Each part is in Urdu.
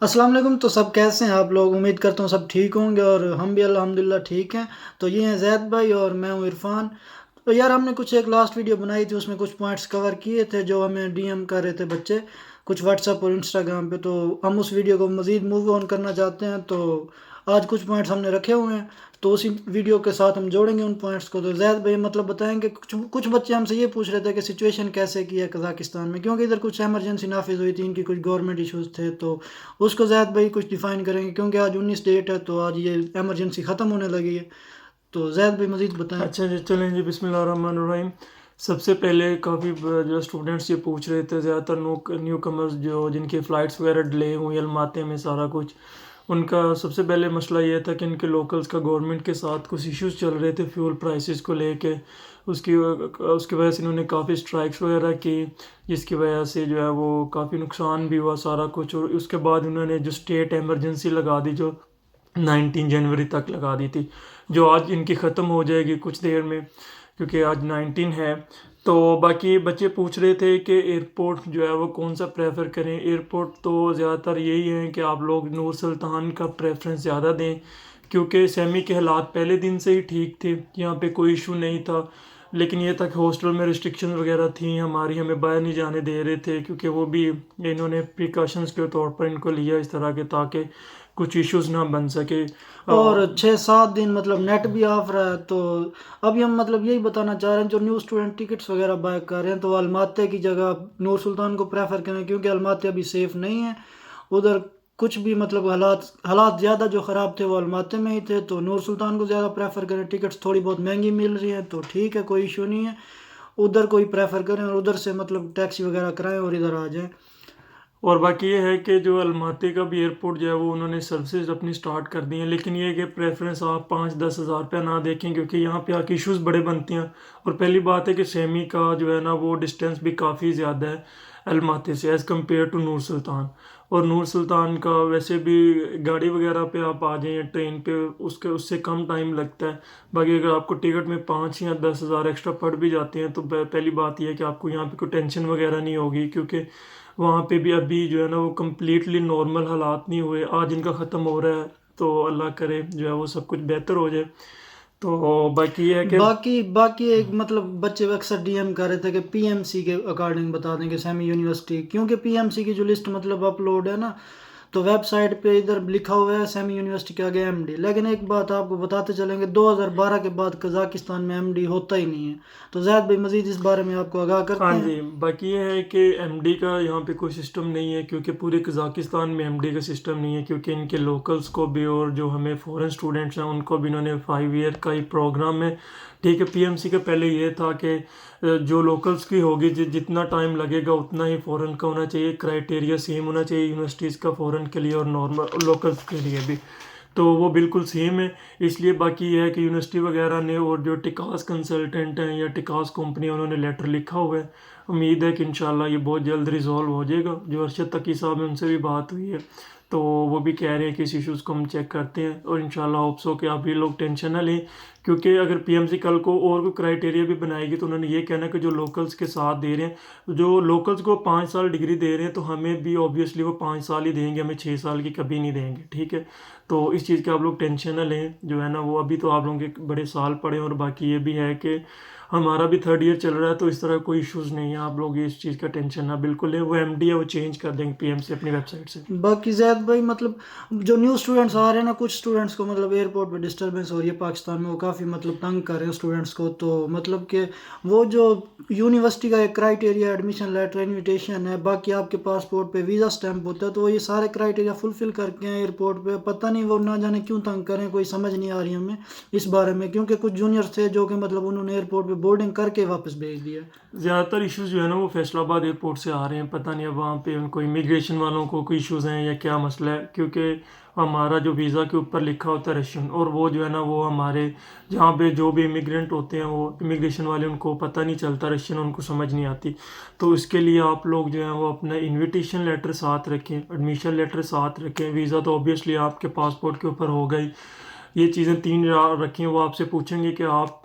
السلام علیکم، تو سب کیسے ہیں آپ لوگ؟ امید کرتا ہوں سب ٹھیک ہوں گے اور ہم بھی الحمدللہ ٹھیک ہیں۔ تو یہ ہیں زید بھائی اور میں ہوں عرفان۔ تو یار ہم نے کچھ ایک لاسٹ ویڈیو بنائی تھی، اس میں کچھ پوائنٹس کور کیے تھے جو ہمیں ڈی ایم کر رہے تھے بچے کچھ واٹس ایپ اور انسٹاگرام پہ، تو ہم اس ویڈیو کو مزید موو آن کرنا چاہتے ہیں۔ تو آج کچھ پوائنٹس ہم نے رکھے ہوئے ہیں، تو اسی ویڈیو کے ساتھ ہم جوڑیں گے ان پوائنٹس کو۔ تو زید بھائی مطلب بتائیں کہ کچھ بچے ہم سے یہ پوچھ رہے تھے کہ سچویشن کیسے کی ہے قزاقستان میں، کیونکہ ادھر کچھ ایمرجنسی نافذ ہوئی تھی، ان کی کچھ گورنمنٹ ایشوز تھے، تو اس کو زید بھائی کچھ ڈیفائن کریں گے، کیونکہ آج 19 ڈیٹ ہے تو آج یہ ایمرجنسی ختم ہونے لگی ہے۔ تو زید بھائی مزید بتائیں۔ اچھا جی، چلیں جی، بسم اللہ الرحمن الرحیم۔ سب سے پہلے کافی جو اسٹوڈنٹس یہ پوچھ رہے تھے، زیادہ تر نیو کمرز جو جن کے فلائٹس وغیرہ ڈیلے ہوئی الماتے میں سارا کچھ، ان کا سب سے پہلے مسئلہ یہ تھا کہ ان کے لوکلز کا گورنمنٹ کے ساتھ کچھ ایشوز چل رہے تھے فیول پرائسز کو لے کے۔ اس کی وجہ سے انہوں نے کافی اسٹرائکس وغیرہ کی، جس کی وجہ سے جو ہے وہ کافی نقصان بھی ہوا سارا کچھ۔ اور اس کے بعد انہوں نے جو اسٹیٹ ایمرجنسی لگا دی، جو 19 جنوری تک لگا دی تھی، جو آج ان کی ختم ہو جائے گی کچھ دیر میں، کیونکہ آج 19 ہے۔ تو باقی بچے پوچھ رہے تھے کہ ایئرپورٹ جو ہے وہ کون سا پریفر کریں۔ ایئرپورٹ تو زیادہ تر یہی ہیں کہ آپ لوگ نور سلطان کا پریفرنس زیادہ دیں، کیونکہ سیمی کے حالات پہلے دن سے ہی ٹھیک تھے، یہاں پہ کوئی ایشو نہیں تھا۔ لیکن یہ تھا کہ ہاسٹل میں ریسٹرکشن وغیرہ تھیں ہماری، ہمیں باہر نہیں جانے دے رہے تھے، کیونکہ وہ بھی انہوں نے پریکاشنز کے طور پر ان کو لیا اس طرح کے، تاکہ کچھ ایشوز نہ بن سکے۔ اور 6-7 دن مطلب نیٹ بھی آف رہا ہے، تو ابھی ہم مطلب یہی بتانا چاہ رہے ہیں جو نیو اسٹوڈنٹ ٹکٹس وغیرہ بائی کر رہے ہیں تو وہ الماتے کی جگہ نور سلطان کو پریفر کریں، کیونکہ الماتے ابھی سیف نہیں ہیں ادھر۔ کچھ بھی مطلب حالات زیادہ جو خراب تھے وہ الماتے میں ہی تھے، تو نور سلطان کو زیادہ پریفر کریں۔ ٹکٹس تھوڑی بہت مہنگی مل رہی ہیں تو ٹھیک ہے، کوئی ایشو نہیں ہے، ادھر کوئی پریفر کریں اور ادھر سے مطلب ٹیکسی وغیرہ کرائیں اور ادھر آ جائیں۔ اور باقی یہ ہے کہ جو الماتے کا بھی ایئرپورٹ جو ہے وہ انہوں نے سروسز اپنی سٹارٹ کر دی ہیں، لیکن یہ کہ پریفرنس آپ 5-10 ہزار روپیہ نہ دیکھیں، کیونکہ یہاں پہ آ کے ایشوز بڑے بنتے ہیں۔ اور پہلی بات ہے کہ سیمی کا جو ہے نا وہ ڈسٹینس بھی کافی زیادہ ہے الماتے سے ایز کمپیئر ٹو نور سلطان۔ اور نور سلطان کا ویسے بھی گاڑی وغیرہ پہ آپ آ جائیں یا ٹرین پہ، اس سے کم ٹائم لگتا ہے۔ باقی اگر آپ کو ٹکٹ میں 5 یا 10 ہزار ایکسٹرا پڑ بھی جاتے ہیں تو پہلی بات یہ ہے کہ آپ کو یہاں پہ کوئی ٹینشن وغیرہ نہیں ہوگی، کیونکہ وہاں پہ بھی ابھی جو ہے نا وہ کمپلیٹلی نارمل حالات نہیں ہوئے، آج ان کا ختم ہو رہا ہے، تو اللہ کرے جو ہے وہ سب کچھ بہتر ہو جائے۔ تو باقی یہ ہے کہ باقی ایک مطلب بچے اکثر ڈی ایم کر رہے تھے کہ پی ایم سی کے اکارڈنگ بتا دیں کہ سیمی یونیورسٹی، کیونکہ پی ایم سی کی جو لسٹ مطلب اپلوڈ ہے نا، تو ویب سائٹ پہ ادھر لکھا ہوا ہے سیمی یونیورسٹی کے آگے ایم ڈی، لیکن ایک بات آپ کو بتاتے چلیں گے 2012 کے بعد قزاقستان میں ایم ڈی ہوتا ہی نہیں ہے۔ تو زید بھائی مزید اس بارے میں آپ کو آگاہ ہاں کرتے ہیں۔ جی، باقی یہ ہے کہ ایم ڈی کا یہاں پہ کوئی سسٹم نہیں ہے، کیونکہ پورے قزاقستان میں ایم ڈی کا سسٹم نہیں ہے، کیونکہ ان کے لوکلز کو بھی اور جو ہمیں فورن اسٹوڈنٹس ہیں ان کو بھی انہوں نے 5 ایئر کا ہی پروگرام ہے، ٹھیک ہے۔ پی ایم سی کا پہلے یہ تھا کہ جو لوکلز کی ہوگی جتنا ٹائم لگے گا اتنا ہی فورن کا ہونا چاہیے، کرائٹیریا سیم ہونا چاہیے یونیورسٹیز کا فورن کے لیے اور نارمل لوکلز کے لیے بھی، تو وہ بالکل سیم ہے۔ اس لیے باقی یہ ہے کہ یونیورسٹی وغیرہ نے اور جو ٹکاس کنسلٹنٹ ہیں یا ٹکاس کمپنی انہوں نے لیٹر لکھا ہوا ہے، امید ہے کہ انشاءاللہ یہ بہت جلد ریزولو ہو جائے گا۔ جو ارشد تقی صاحب ہیں ان سے بھی بات ہوئی ہے، تو وہ بھی کہہ رہے ہیں کہ اس ایشوز کو ہم چیک کرتے ہیں، اور انشاءاللہ ہوپس ہو کہ آپ یہ لوگ ٹینشن نہ لیں، کیونکہ اگر پی ایم سی کل کو اور کوئی کرائٹیریا بھی بنائے گی تو انہوں نے یہ کہنا کہ جو لوکلز کے ساتھ دے رہے ہیں، جو لوکلز کو 5 سال ڈگری دے رہے ہیں تو ہمیں بھی اوبیسلی وہ 5 سال ہی دیں گے، ہمیں 6 سال کی کبھی نہیں دیں گے، ٹھیک ہے۔ تو اس چیز کے آپ لوگ ٹینشن نہ لیں، جو ہے نا وہ ابھی تو آپ لوگوں کے بڑے سال پڑے ہیں۔ اور باقی یہ بھی ہے کہ ہمارا بھی 3rd ایئر چل رہا ہے، تو اس طرح کوئی ایشوز نہیں ہے، آپ لوگ اس چیز کا ٹینشن نہ بالکل لیں۔ وہ ایم ڈی ہے وہ چینج کر دیں گے پی ایم سے اپنی ویب سائٹ سے۔ باقی زید بھائی مطلب جو نیو اسٹوڈنٹس آ رہے ہیں نا، کچھ اسٹوڈنٹس کو مطلب ایئرپورٹ پہ ڈسٹربنس ہو رہی ہے پاکستان میں، وہ کافی مطلب تنگ کر رہے ہیں اسٹوڈنٹس کو، تو مطلب کہ وہ جو یونیورسٹی کا ایک کرائٹیریا ایڈمیشن لیٹر انویٹیشن ہے، باقی آپ کے پاسپورٹ پہ ویزا سٹیمپ ہوتا ہے، تو وہ یہ سارے کرائٹیریا فلفل کر کے ہیں ایئرپورٹ پہ، پتہ نہیں وہ نہ جانے کیوں تنگ کریں، کوئی سمجھ نہیں آ رہی ہمیں اس بارے میں، کیونکہ کچھ جونیئرس تھے جو کہ مطلب انہوں نے ایئرپورٹ پہ بورڈنگ کر کے واپس بھیج دیا۔ زیادہ تر ایشوز جو ہے نا وہ فیصل آباد ایئرپورٹ سے آ رہے ہیں، پتہ نہیں اب وہاں پہ ان کو امیگریشن والوں کو کوئی ایشوز ہیں یا کیا مسئلہ ہے، کیونکہ ہمارا جو ویزا کے اوپر لکھا ہوتا ہے رشین، اور وہ جو ہے نا وہ ہمارے جہاں پہ جو بھی امیگرینٹ ہوتے ہیں وہ امیگریشن والے ان کو پتہ نہیں چلتا رشین، ان کو سمجھ نہیں آتی۔ تو اس کے لیے آپ لوگ جو ہیں وہ اپنا انویٹیشن لیٹر ساتھ رکھیں، ایڈمیشن لیٹر ساتھ رکھیں، ویزا تو اوبیسلی آپ کے پاسپورٹ کے اوپر ہوگا ہی، یہ چیزیں 3 رکھیں۔ وہ آپ سے پوچھیں گے کہ آپ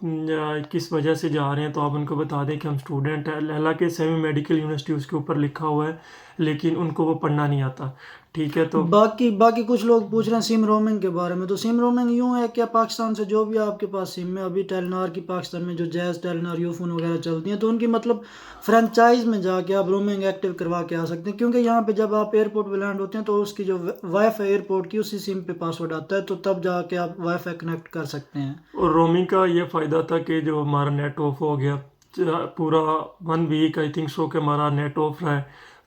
کس وجہ سے جا رہے ہیں، تو آپ ان کو بتا دیں کہ ہم اسٹوڈنٹ ہیں، حالانکہ سیمی میڈیکل یونیورسٹی اس کے اوپر لکھا ہوا ہے، لیکن ان کو وہ پڑھنا نہیں آتا، ٹھیک ہے. تو باقی کچھ لوگ پوچھ رہے ہیں سم رومنگ کے بارے میں. تو سم رومنگ یوں ہے کہ پاکستان سے جو بھی آپ کے پاس سم ہے، ابھی ٹیلنار کی پاکستان میں جو جیز ٹیلنار یوفون وغیرہ چلتی ہیں، تو ان کی مطلب فرینچائز میں جا کے آپ رومنگ ایکٹیو کروا کے آ سکتے ہیں. کیونکہ یہاں پہ جب آپ ایئرپورٹ پہ لینڈ ہوتے ہیں تو اس کی جو وائی فائی ایئرپورٹ کی اسی سم پہ پاسورڈ آتا ہے، تو تب جا کے آپ وائی فائی کنیکٹ کر سکتے ہیں. اور رومنگ کا یہ فائدہ تھا کہ جو ہمارا نیٹ آف ہو گیا پورا 1 ویک آئی تھنک سو کہ ہمارا نیٹ آف رہا ہے،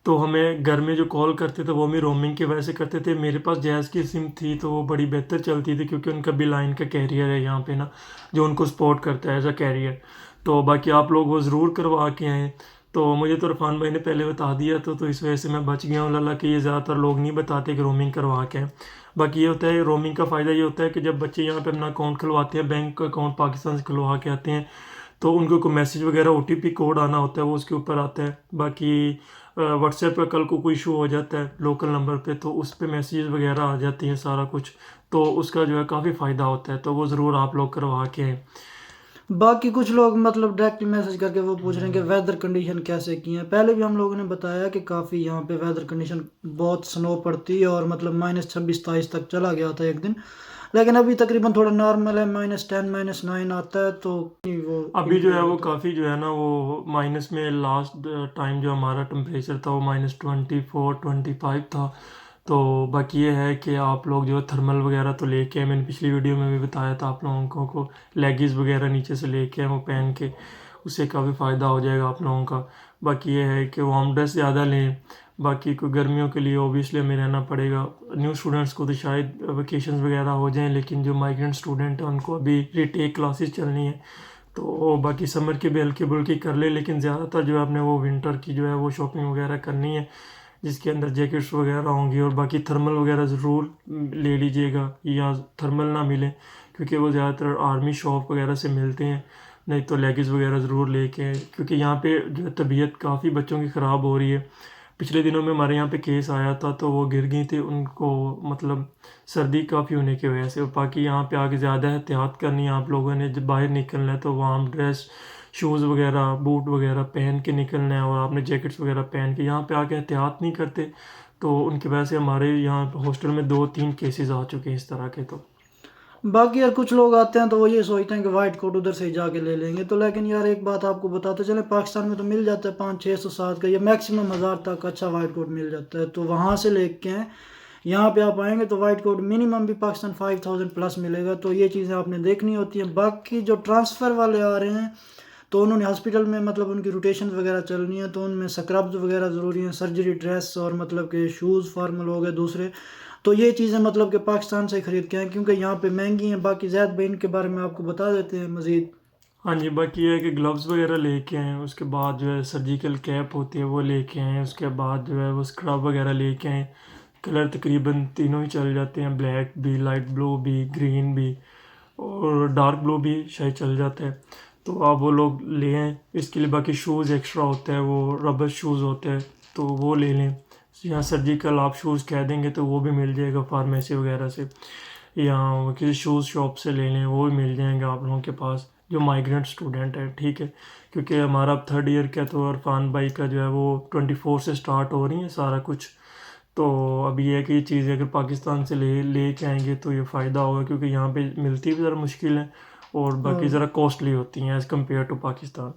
تو ہمیں گھر میں جو کال کرتے تھے وہ بھی رومنگ کی وجہ سے کرتے تھے. میرے پاس جیز کی سم تھی تو وہ بڑی بہتر چلتی تھی کیونکہ ان کا بھی لائن کا کیریئر ہے یہاں پہ نا، جو ان کو سپورٹ کرتا ہے ایز اے کیریئر. تو باقی آپ لوگ وہ ضرور کروا کے آئیں. تو مجھے تو عرفان بھائی نے پہلے بتا دیا تو اس وجہ سے میں بچ گیا ہوں. اللہ کہ یہ زیادہ تر لوگ نہیں بتاتے کہ رومنگ کروا کے. باقی یہ ہوتا ہے رومنگ کا فائدہ یہ ہوتا ہے کہ جب بچے یہاں پہ اپنا اکاؤنٹ کھلواتے ہیں، بینک کا اکاؤنٹ پاکستان سے کھلوا کے آتے ہیں، تو ان کو کوئی میسیج وغیرہ OTP کوڈ آنا ہوتا ہے وہ اس کے اوپر آتا ہے. باقی واٹس ایپ پہ کل کو کوئی ایشو ہو جاتا ہے لوکل نمبر پہ تو اس پہ میسیج وغیرہ آ جاتی ہیں سارا کچھ، تو اس کا جو ہے کافی فائدہ ہوتا ہے. تو وہ ضرور آپ لوگ کروا کے آئیں. باقی کچھ لوگ مطلب ڈائریکٹلی میسج کر کے وہ پوچھ رہے ہیں کہ ویدر کنڈیشن کیسے کی ہیں. پہلے بھی ہم لوگوں نے بتایا کہ کافی یہاں پہ ویدر کنڈیشن بہت سنو پڑتی ہے اور مطلب -26-27 تک چلا گیا تھا ایک دن، لیکن ابھی تقریباً تھوڑا نارمل ہے، -10 -9 آتا ہے. تو وہ ابھی جو ہے وہ کافی جو ہے نا وہ مائنس میں لاسٹ ٹائم جو ہمارا ٹمپریچر تھا وہ -24-25 تھا. تو باقی یہ ہے کہ آپ لوگ جو ہے تھرمل وغیرہ تو لے کے آئے. میں نے پچھلی ویڈیو میں بھی بتایا تھا آپ لوگوں کو لیگز وغیرہ نیچے سے لے کے آئے وہ پہن کے، اس سے کافی فائدہ ہو جائے گا آپ لوگوں کا. باقی یہ ہے کہ وارم ڈریس زیادہ لیں. باقی کوئی گرمیوں کے لیے اوبیسلی ہمیں رہنا پڑے گا. نیو اسٹوڈنٹس کو تو شاید ویکیشنز وغیرہ ہو جائیں، لیکن جو مائیگرینٹ اسٹوڈنٹ ہیں ان کو ابھی ری ٹیک کلاسز چلنی ہے. تو باقی سمر کی بھی ہلکی بلکی کر لے، لیکن زیادہ تر جو ہے آپ نے وہ ونٹر کی جو ہے وہ شاپنگ وغیرہ کرنی ہے جس کے اندر جیکٹس وغیرہ ہوں گی. اور باقی تھرمل وغیرہ ضرور لے لیجئے گا، یا تھرمل نہ ملیں کیونکہ وہ زیادہ تر آرمی شاپ وغیرہ سے ملتے ہیں. نہیں تو لیگز وغیرہ ضرور لے کے آئیں کیونکہ یہاں پہ جو ہے طبیعت کافی بچوں کی خراب ہو رہی ہے. پچھلے دنوں میں ہمارے یہاں پہ کیس آیا تھا تو وہ گر گئی تھی، ان کو مطلب سردی کافی ہونے کی وجہ سے. باقی یہاں پہ آگے زیادہ احتیاط کرنی ہے آپ لوگوں نے. جب باہر نکلنا ہے تو وارم ڈریس، شوز وغیرہ، بوٹ وغیرہ پہن کے نکلنا ہے، اور آپ نے جیکٹس وغیرہ پہن کے. یہاں پہ آ کے احتیاط نہیں کرتے تو ان کی وجہ سے ہمارے یہاں ہاسٹل میں 2-3 کیسز آ چکے ہیں اس طرح کے. تو باقی یار کچھ لوگ آتے ہیں تو وہ یہ سوچتے ہیں کہ وائٹ کوٹ ادھر سے ہی جا کے لے لیں گے. تو لیکن یار ایک بات آپ کو بتاتے چلیں، پاکستان میں تو مل جاتا ہے 500-600-7 کا یا میکسیمم 1000 تک اچھا وائٹ کوٹ مل جاتا ہے. تو وہاں سے لے کے ہیں یہاں پہ آپ آئیں گے تو وائٹ کوٹ منیمم بھی پاکستان 5000 پلس ملے گا. تو یہ چیزیں آپ نے دیکھنی ہوتی ہیں. باقی جو ٹرانسفر والے آ رہے ہیں تو انہوں نے ہاسپٹل میں مطلب ان کی روٹیشن وغیرہ چلنی ہے، تو ان میں سکربز وغیرہ ضروری ہیں، سرجری ڈریس اور مطلب کہ شوز فارمل ہو گئے دوسرے. تو یہ چیزیں مطلب کہ پاکستان سے خرید کے ہیں کیونکہ یہاں پہ مہنگی ہیں. باقی زید بھائی ان کے بارے میں آپ کو بتا دیتے ہیں مزید. ہاں جی، باقی یہ ہے کہ گلوز وغیرہ لے کے آئیں. اس کے بعد جو ہے سرجیکل کیپ ہوتی ہے وہ لے کے آئیں. اس کے بعد جو ہے وہ اسکرب وغیرہ لے کے آئیں. کلر تقریباً تینوں ہی چل جاتے ہیں، بلیک بھی، لائٹ بلو بھی، گرین بھی، اور ڈارک بلو بھی شاید چل جاتا ہے. تو آپ وہ لوگ لے آئیں. اس کے لیے باقی شوز ایکسٹرا ہوتا ہے، وہ ربر شوز ہوتے ہیں تو وہ لے لیں. یہاں سرجیکل آپ شوز کہہ دیں گے تو وہ بھی مل جائے گا فارمیسی وغیرہ سے، یا کسی شوز شاپ سے لے لیں وہ بھی مل جائیں گے آپ لوگوں کے پاس جو مائیگرینٹ اسٹوڈنٹ ہے. ٹھیک ہے، کیونکہ ہمارا اب 3rd ایئر کا تو عرفان بھائی کا جو ہے وہ 24 سے سٹارٹ ہو رہی ہیں سارا کچھ. تو اب یہ ہے کہ یہ چیزیں اگر پاکستان سے لے کے آئیں گے تو یہ فائدہ ہوگا کیونکہ یہاں پہ ملتی بھی ذرا مشکل ہے اور باقی ذرا کاسٹلی ہوتی ہیں ایز کمپیئر ٹو پاکستان.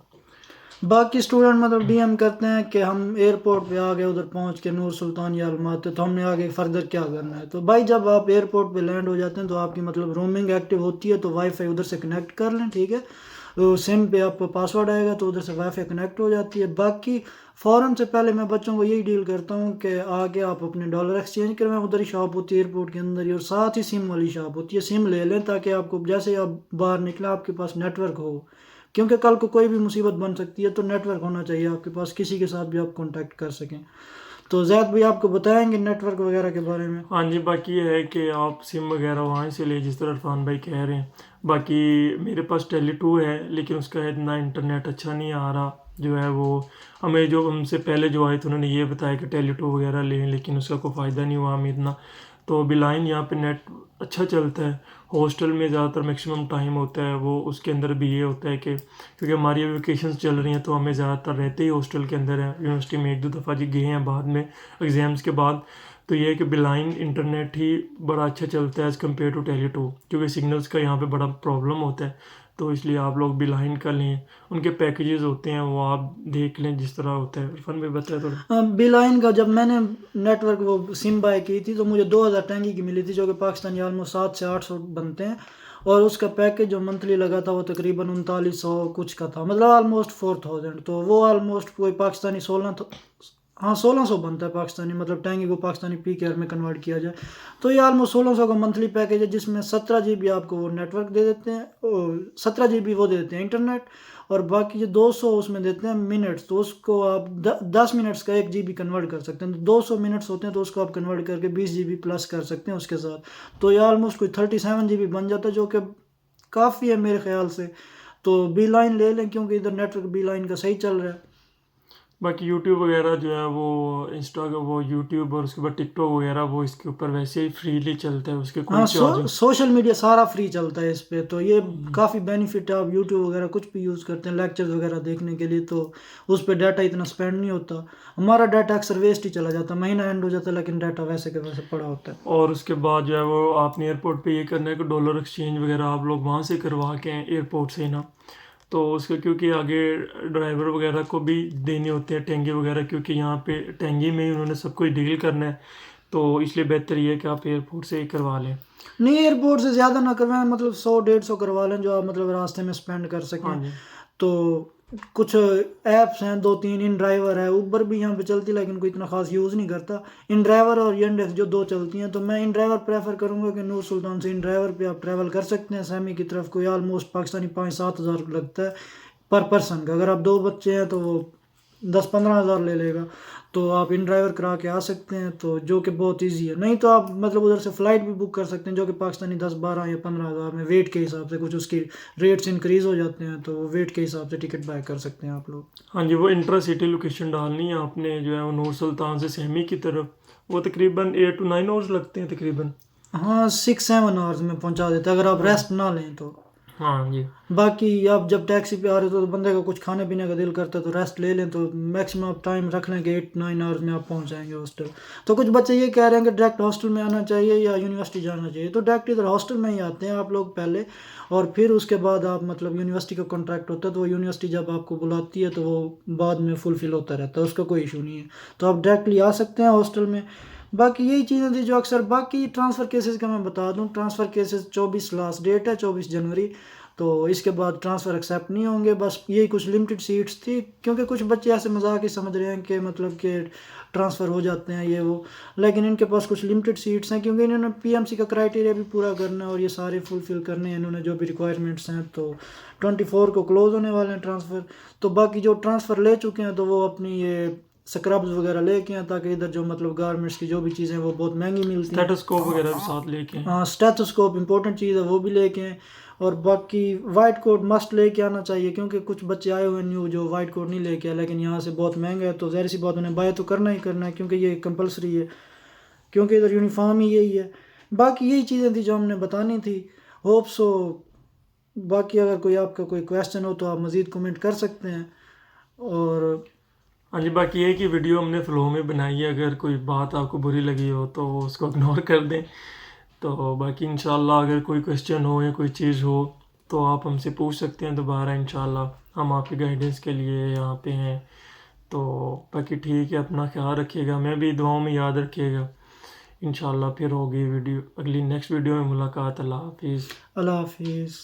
باقی اسٹوڈنٹ مطلب ڈی ایم کرتے ہیں کہ ہم ایئرپورٹ پہ آ گئے ادھر پہنچ کے نور سلطان یا الماتے، تو ہم نے آگے فردر کیا کرنا ہے. تو بھائی جب آپ ایئرپورٹ پہ لینڈ ہو جاتے ہیں تو آپ کی مطلب رومنگ ایکٹیو ہوتی ہے، تو وائی فائی ادھر سے کنیکٹ کر لیں. ٹھیک ہے، سم پہ آپ کو پاسورڈ آئے گا تو ادھر سے وائی فائی کنیکٹ ہو جاتی ہے. باقی فوراً سے پہلے میں بچوں کو یہی ڈیل کرتا ہوں کہ آگے آپ اپنے ڈالر ایکسچینج کروائیں. ادھر ہی شاپ ہوتی ہے ایئرپورٹ کے اندر ہی، اور ساتھ ہی سم والی شاپ ہوتی ہے. سم لے لیں تاکہ آپ کو جیسے ہی آپ باہر نکلیں آپ کے پاس نیٹ ورک ہو، کیونکہ کل کو کوئی بھی مصیبت بن سکتی ہے. تو نیٹ ورک ہونا چاہیے آپ کے پاس، کسی کے ساتھ بھی آپ کانٹیکٹ کر سکیں. تو زید بھائی آپ کو بتائیں گے نیٹ ورک وغیرہ کے بارے میں. ہاں جی، باقی یہ ہے کہ آپ سم وغیرہ وہاں سے لے جس طرح عرفان بھائی کہہ رہے ہیں. باقی میرے پاس ٹیلی 2 ہے لیکن اس کا اتنا انٹرنیٹ اچھا نہیں آ رہا. جو ہے وہ ہمیں جو ہم سے پہلے جو آئے تھے انہوں نے یہ بتایا کہ ٹیلی 2 وغیرہ لیں، لیکن اس کا کوئی فائدہ نہیں ہوا ہمیں اتنا. تو ابھی لائن یہاں پہ نیٹ اچھا چلتا ہے. ہاسٹل میں زیادہ تر میکسیمم ٹائم ہوتا ہے وہ، اس کے اندر بھی یہ ہوتا ہے کہ کیونکہ ہماری ویکیشنز چل رہی ہیں تو ہمیں زیادہ تر رہتے ہی ہاسٹل کے اندر ہیں. یونیورسٹی میں 1-2 دفعہ جی گئے ہیں بعد میں ایگزامس کے بعد. تو یہ ہے کہ بلائن انٹرنیٹ ہی بڑا اچھا چلتا ہے ایز کمپیئر ٹو ٹیلی ٹو، کیونکہ سگنلس کا یہاں پہ بڑا پرابلم ہوتا ہے، تو اس لیے آپ لوگ بلائن کا لیں، ان کے پیکیجز ہوتے ہیں وہ آپ دیکھ لیں جس طرح ہوتا ہے۔ عرفان بھی بتایا تھوڑا۔ بی لائن کا جب میں نے نیٹ ورک وہ سم بائی کی تھی تو مجھے 2000 ٹینگی کی ملی تھی، جو کہ پاکستانی آلموسٹ 700 سے 800 بنتے ہیں، اور اس کا پیکیج جو منتھلی لگا تھا وہ تقریباً 3900 کچھ کا تھا، مطلب آلموسٹ 4000، تو وہ آلموسٹ کوئی پاکستانی 1600 بنتا ہے پاکستانی، مطلب ٹینگی کو پاکستانی پی کے آر میں کنورٹ کیا جائے، تو یہ آلموسٹ 1600 کا منتھلی پیکیج ہے، جس میں 17 جی بی آپ کو وہ نیٹ ورک دے دیتے ہیں، 17 جی بی وہ دے دیتے ہیں انٹرنیٹ، اور باقی جو 200 اس میں دیتے ہیں منٹس، تو اس کو آپ 10 منٹس کا 1 جی بی کنورٹ کر سکتے ہیں، تو 200 منٹس ہوتے ہیں تو اس کو آپ کنورٹ کر کے 20 جی بی پلس کر سکتے ہیں اس کے ساتھ، تو یہ آلموسٹ کوئی 37 جی بی بن جاتا ہے، جو کہ کافی ہے میرے خیال سے، تو بی لائن لے لیں کیونکہ ادھر نیٹ ورک بی لائن کا صحیح چل رہا ہے۔ باقی یوٹیوب وغیرہ جو ہے وہ وہ یوٹیوب اور اس کے بعد ٹک ٹاک وغیرہ وہ اس کے اوپر ویسے ہی فریلی چلتا ہے، اس کے کوئی ہاں، چارجنگ۔ سوشل میڈیا سارا فری چلتا ہے اس پہ، تو یہ کافی بینیفٹ ہے، آپ یوٹیوب وغیرہ کچھ بھی یوز کرتے ہیں لیکچرز وغیرہ دیکھنے کے لیے، تو اس پہ ڈاٹا اتنا اسپینڈ نہیں ہوتا، ہمارا ڈاٹا اکثر ویسٹ ہی چلا جاتا ہے، مہینہ اینڈ ہو جاتا ہے لیکن ڈاٹا ویسے کے ویسے پڑا ہوتا ہے۔ اور اس کے بعد جو ہے وہ آپ نے ایئرپورٹ پہ یہ کرنا ہے کہ ڈالر ایکسچینج وغیرہ آپ لوگ وہاں سے کروا کے ہیں ایئرپورٹ سے نا، تو اس کے کیونکہ آگے ڈرائیور وغیرہ کو بھی دینے ہوتے ہیں ٹینگی وغیرہ، کیونکہ یہاں پہ ٹینگی میں ہی انہوں نے سب کچھ ڈیل کرنا ہے، تو اس لیے بہتر یہ ہے کہ آپ ایئرپورٹ سے ہی کروا لیں۔ نہیں، ایئرپورٹ سے زیادہ نہ کروائیں، مطلب 100-150 کروا لیں جو آپ مطلب راستے میں اسپینڈ کر سکیں، ہاں جی۔ تو کچھ ایپس ہیں 2-3، ان ڈرائیور ہے، اوبر بھی یہاں پہ چلتی لیکن کوئی اتنا خاص یوز نہیں کرتا، ان ڈرائیور اور ینڈیکس جو 2 چلتی ہیں، تو میں ان ڈرائیور پریفر کروں گا کہ نور سلطان سے ان ڈرائیور پہ آپ ٹریول کر سکتے ہیں، سیمی کی طرف کوئی آلموسٹ پاکستانی 5-7 ہزار لگتا ہے پر پرسن کا، اگر آپ 2 بچے ہیں تو وہ 10-15 ہزار لے لے گا، تو آپ ان ڈرائیور کرا کے آ سکتے ہیں، تو جو کہ بہت ایزی ہے، نہیں تو آپ مطلب ادھر سے فلائٹ بھی بک کر سکتے ہیں، جو کہ پاکستانی 10-12 یا 15 ہزار میں ویٹ کے حساب سے، کچھ اس کی ریٹس انکریز ہو جاتے ہیں، تو ویٹ کے حساب سے ٹکٹ بائی کر سکتے ہیں آپ لوگ۔ ہاں جی، وہ انٹرا سٹی لوکیشن ڈالنی ہے آپ نے، جو ہے وہ نور سلطان سے سیمی کی طرف، وہ تقریباً 8 to 9 hours لگتے ہیں تقریباً۔ ہاں، 6-7 آورز میں پہنچا دیتے ہیں اگر آپ ریسٹ نہ لیں تو۔ ہاں جی۔ باقی آپ جب ٹیکسی پہ آ رہے تو بندے کا کچھ کھانے پینے کا دل کرتا ہے تو ریسٹ لے لیں، تو میکسیمم آپ ٹائم رکھ لیں کہ 8-9 آورز میں آپ پہنچ جائیں گے ہاسٹل۔ تو کچھ بچے یہ کہہ رہے ہیں کہ ڈائریکٹ ہاسٹل میں آنا چاہیے یا یونیورسٹی جانا چاہیے، تو ڈائریکٹ ادھر ہاسٹل میں ہی آتے ہیں آپ لوگ پہلے، اور پھر اس کے بعد آپ مطلب یونیورسٹی کا کانٹریکٹ ہوتا ہے تو وہ یونیورسٹی جب آپ کو بلاتی ہے تو وہ بعد میں فلفل ہوتا رہتا ہے، اس کا کوئی ایشو نہیں ہے، تو آپ ڈائریکٹلی آ سکتے ہیں ہاسٹل میں۔ باقی یہی چیزیں تھی جو اکثر، باقی ٹرانسفر کیسز کا میں بتا دوں، ٹرانسفر کیسز 24 لاسٹ ڈیٹ ہے، 24 جنوری، تو اس کے بعد ٹرانسفر ایکسیپٹ نہیں ہوں گے، بس یہی کچھ لمیٹڈ سیٹس تھی، کیونکہ کچھ بچے ایسے مذاق ہی سمجھ رہے ہیں کہ مطلب کہ ٹرانسفر ہو جاتے ہیں یہ وہ، لیکن ان کے پاس کچھ لمیٹڈ سیٹس ہیں، کیونکہ انہوں نے پی ایم سی کا کرائٹیریا بھی پورا کرنا ہے اور یہ سارے فلفل کرنے ہیں انہوں نے جو بھی ریکوائرمنٹس ہیں، تو 24 کو کلوز ہونے والے ہیں ٹرانسفر، تو باقی جو ٹرانسفر لے چکے ہیں تو وہ اپنی یہ سکربز وغیرہ لے کے ہیں، تاکہ ادھر جو مطلب گارمنٹس کی جو بھی چیزیں وہ بہت مہنگی ملتی ہیں، اسٹیٹسکوپ وغیرہ بھی ساتھ لے کے۔ ہاں، اسٹیتھوسکوپ امپورٹنٹ چیز ہے وہ بھی لے کے ہیں، اور باقی وائٹ کوٹ مسٹ لے کے آنا چاہیے، کیونکہ کچھ بچے آئے ہوئے نیو جو وائٹ کوٹ نہیں لے کے آئے، لیکن یہاں سے بہت مہنگا ہے تو ظاہر سی بات انہیں بائی تو کرنا ہی کرنا ہے، کیونکہ یہ کمپلسری ہے، کیونکہ ادھر یونیفارم ہی یہی ہے۔ باقی یہی چیزیں تھیں جو ہم نے بتانی تھی، ہوپ سو، باقی اگر کوئی آپ کا کوئی کویسچن ہو تو آپ مزید کمنٹ کر سکتے ہیں، اور ہاں جی، باقی یہ کہ ویڈیو ہم نے فلو میں بنائی ہے، اگر کوئی بات آپ کو بری لگی ہو تو اس کو اگنور کر دیں، تو باقی انشاءاللہ اگر کوئی کویسچن ہو یا کوئی چیز ہو تو آپ ہم سے پوچھ سکتے ہیں دوبارہ، انشاءاللہ ہم آپ کی گائیڈنس کے لیے یہاں پہ ہیں، تو باقی ٹھیک ہے، اپنا خیال رکھیے گا، میں بھی دعاؤں میں یاد رکھیے گا، انشاءاللہ پھر ہوگی ویڈیو، اگلی نیکسٹ ویڈیو میں ملاقات۔ اللہ حافظ۔ اللہ حافظ۔